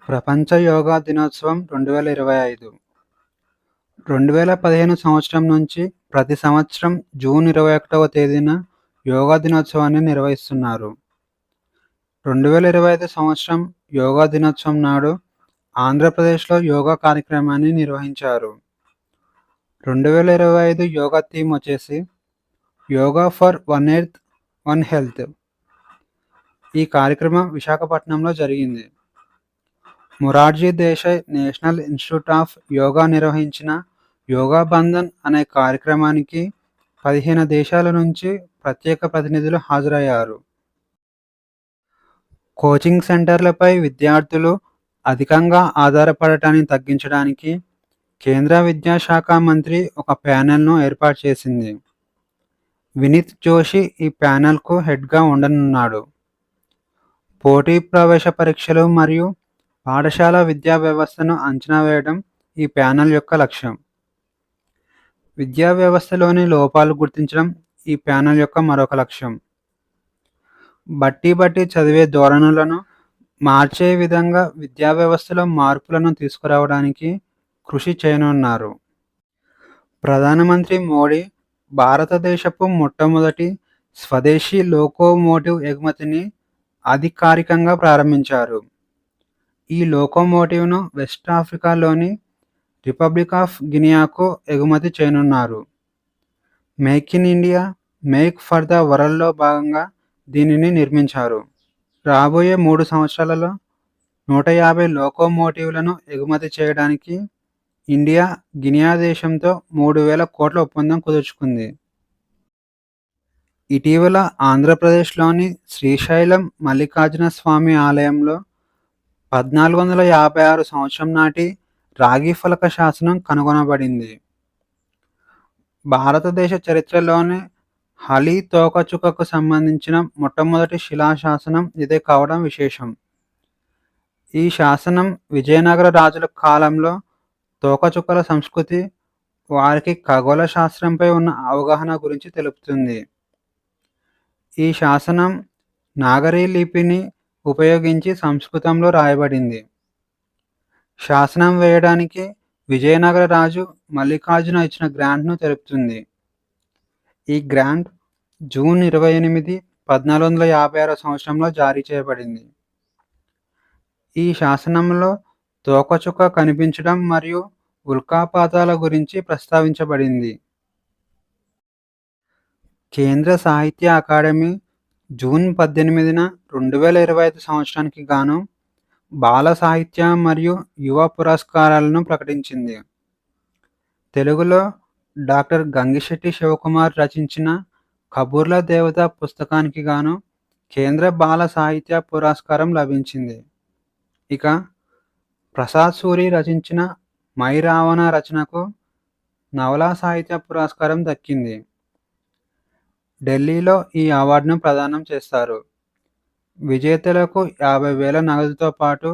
ప్రపంచ యోగా దినోత్సవం 2025. 2015 సంవత్సరం నుంచి ప్రతి సంవత్సరం జూన్ 21వ తేదీన యోగా దినోత్సవాన్ని నిర్వహిస్తున్నారు. 2025 సంవత్సరం యోగా దినోత్సవం నాడు ఆంధ్రప్రదేశ్‌లో యోగా కార్యక్రమాన్ని నిర్వహించారు. 2025 యోగా థీమ్ వచ్చేసి yoga for one earth, one health. ఈ కార్యక్రమం విశాఖపట్నంలో జరిగింది. Morarji Desai national institute of yoga నిర్వహించిన యోగా బంధన్ అనే కార్యక్రమానికి 15 దేశాల నుంచి ప్రత్యేక ప్రతినిధులు హాజరయ్యారు. కోచింగ్ సెంటర్లపై విద్యార్థులు అధికంగా ఆధారపడటాన్ని తగ్గించడానికి కేంద్ర విద్యాశాఖ మంత్రి ఒక ప్యానెల్‌ను ఏర్పాటు చేసింది. వినీత్ జోషి ఈ ప్యానెల్‌కు హెడ్‌గా ఉండనున్నాడు. పోటీ ప్రవేశ పరీక్షలు మరియు పాఠశాల విద్యా వ్యవస్థను అంచనా వేయడం ఈ ప్యానెల్ యొక్క లక్ష్యం. విద్యా వ్యవస్థలోని లోపాలు గుర్తించడం ఈ ప్యానెల్ యొక్క మరొక లక్ష్యం. బట్టి చదివే ధోరణులను మార్చే విధంగా విద్యా వ్యవస్థలో మార్పులను తీసుకురావడానికి కృషి చేయనున్నారు. ప్రధానమంత్రి మోడీ భారతదేశపు మొట్టమొదటి స్వదేశీ లోకోమోటివ్ ఎగుమతిని అధికారికంగా ప్రారంభించారు. ఈ లోకోమోటివ్‌ను వెస్ట్ ఆఫ్రికాలోని రిపబ్లిక్ ఆఫ్ గినియాకు ఎగుమతి చేయనున్నారు. Make in India, make for the వరల్డ్‌లో భాగంగా దీనిని నిర్మించారు. రాబోయే 3 సంవత్సరాలలో 150 లోకోమోటివ్‌లను ఎగుమతి చేయడానికి ఇండియా, గినియా దేశంతో 3,000 కోట్ల ఒప్పందం కుదుర్చుకుంది. ఇటీవల ఆంధ్రప్రదేశ్‌లోని శ్రీశైలం మల్లికార్జున స్వామి ఆలయంలో 1456 సంవత్సరం నాటి రాగి ఫలక శాసనం కనుగొనబడింది. భారతదేశ చరిత్రలోనే హలి తోకచుక్కకు సంబంధించిన మొట్టమొదటి శిలాశాసనం ఇదే కావడం విశేషం. ఈ శాసనం విజయనగర రాజుల కాలంలో తోకచుక్కల సంస్కృతి, వారికి ఖగోళ శాస్త్రంపై ఉన్న అవగాహన గురించి తెలుపుతుంది. ఈ శాసనం నాగరి లిపిని ఉపయోగించి సంస్కృతంలో రాయబడింది. శాసనం వేయడానికి విజయనగర రాజు మల్లికార్జున ఇచ్చిన గ్రాంట్‌ను తెలుపుతుంది. ఈ గ్రాంట్ జూన్ 28, 1456 సంవత్సరంలో జారీ చేయబడింది. ఈ శాసనంలో తోకచుక్క కనిపించడం మరియు ఉల్కాపాతాల గురించి ప్రస్తావించబడింది. కేంద్ర సాహిత్య అకాడమీ జూన్ 18న 2025 సంవత్సరానికి గాను బాల సాహిత్య మరియు యువ పురస్కారాలను ప్రకటించింది. తెలుగులో డాక్టర్ గంగిశెట్టి శివకుమార్ రచించిన కబుర్ల దేవత పుస్తకానికి గాను కేంద్ర బాల సాహిత్య పురస్కారం లభించింది. ఇక ప్రసాద్ సూరి రచించిన మై రావణ రచనకు నవలా సాహిత్య పురస్కారం దక్కింది. ఢిల్లీలో ఈ అవార్డును ప్రదానం చేస్తారు. విజేతలకు 50,000 నగదుతో పాటు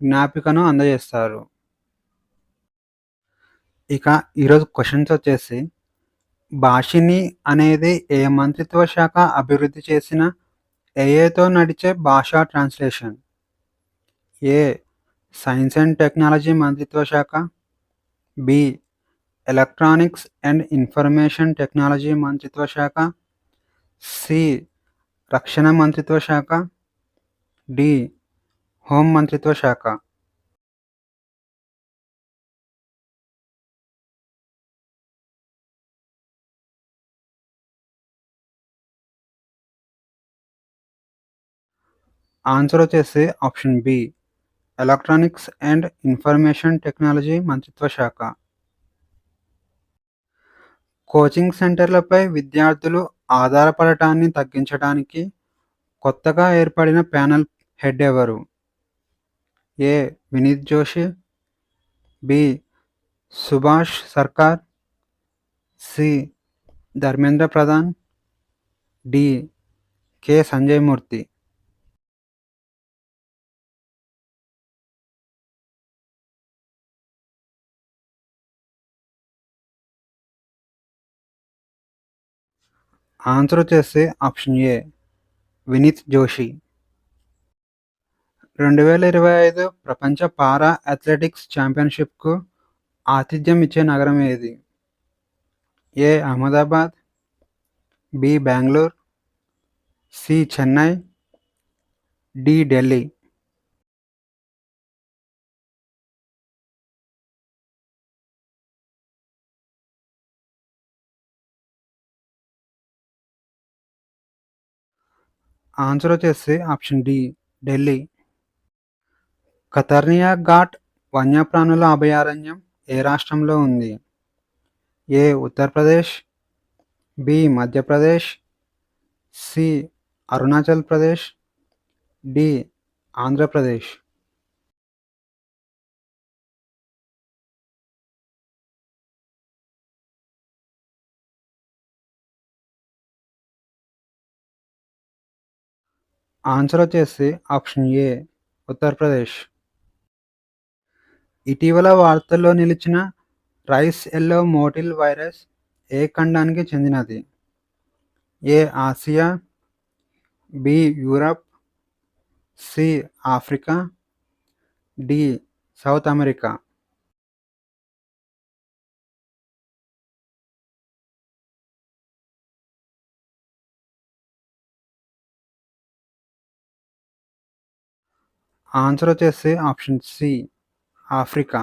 జ్ఞాపికను అందజేస్తారు. ఇక ఈరోజు క్వశ్చన్స్ వచ్చేసి, భాషిని అనేది ఏ మంత్రిత్వ శాఖ అభివృద్ధి చేసిన ఏఐతో నడిచే భాషా translation? A. Science and technology మంత్రిత్వ శాఖ, B. Electronics and information technology మంత్రిత్వ శాఖ, సి. రక్షణ మంత్రిత్వ శాఖ, డి. హోం మంత్రిత్వ శాఖ. ఆన్సర్ వచ్చేసి option B, electronics and information technology మంత్రిత్వ శాఖ. కోచింగ్ సెంటర్లపై విద్యార్థులు ఆధారపడటాన్ని తగ్గించడానికి కొత్తగా ఏర్పడిన ప్యానెల్ హెడ్ ఎవరు? A. Vineet Joshi, B. Subhash Sarkar, C. Dharmendra Pradhan, D. K. Sanjay Murthy. Answer వచ్చేసి ఆప్షన్ ఏ, వినీత్ జోషి. 2025 ప్రపంచ పారా అథ్లెటిక్స్ ఛాంపియన్‌షిప్‌కు ఆతిథ్యం ఇచ్చే నగరం ఏది? A. Ahmedabad, B. Bengaluru, C. Chennai, D. Delhi. Answer వచ్చేసి ఆప్షన్ డి. ఢిల్లీ. కతర్నియా ఘాట్ వన్యప్రాణుల అభయారణ్యం ఏ రాష్ట్రంలో ఉంది? A. Uttar Pradesh, B. Madhya Pradesh, C. Arunachal Pradesh, D. Andhra Pradesh. Answer వచ్చేసి ఆప్షన్ ఏ. ఉత్తరప్రదేశ్. ఇటీవల వార్తల్లో నిలిచిన రైస్ ఎల్లో మోటిల్ వైరస్ ఏ ఖండానికి చెందినది? A. Asia, B. Europe, C. Africa, D. South America. Answer వచ్చేసి ఆప్షన్ సి. ఆఫ్రికా.